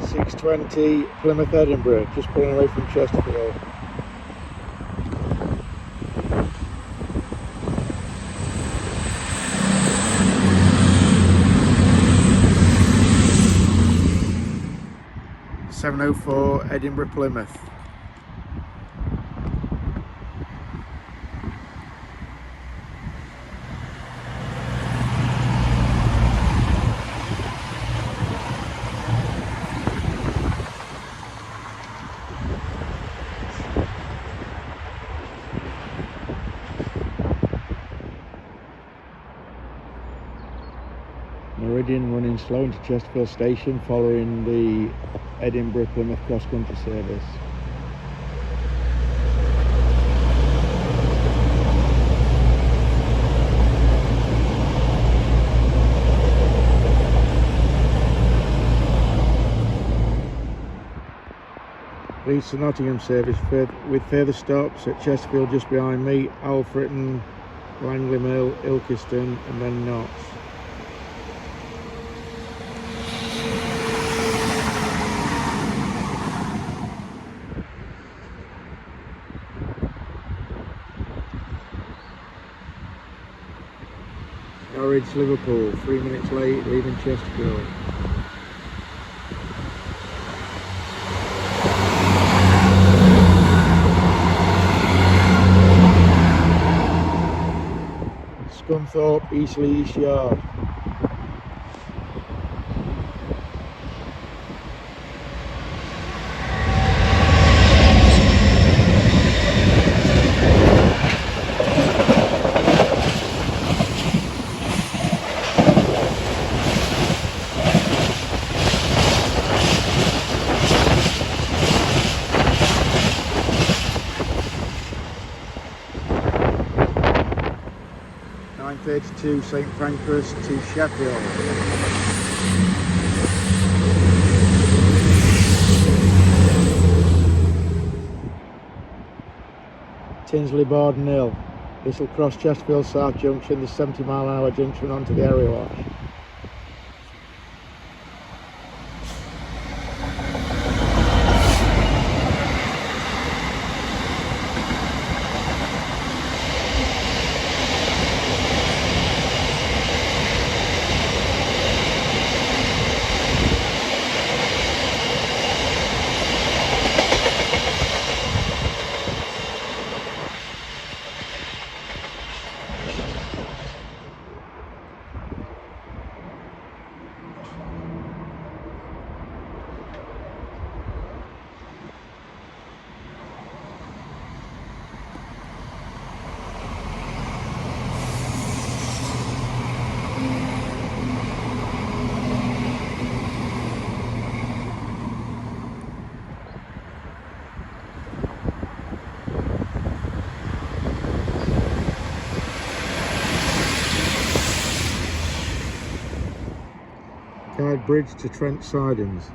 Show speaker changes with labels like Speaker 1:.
Speaker 1: 620 Plymouth Edinburgh, just pulling away from Chesterfield. (704) Edinburgh Plymouth. Meridian running slow into Chesterfield station following the Edinburgh Plymouth cross country service. Leeds to Nottingham service with further stops at Chesterfield just behind me, Alfreton, Langley Mill, Ilkeston and then Notts. Norwich Liverpool, 3 minutes late, leaving Chesterfield. Scunthorpe, Eastleigh East Yard. (9:32) St Pancras to Sheffield. Tinsley Borden Hill. This will cross Chesterfield South Junction, the 70-mile-an-hour junction onto the area wash. Guide Bridge to Trent Sidings.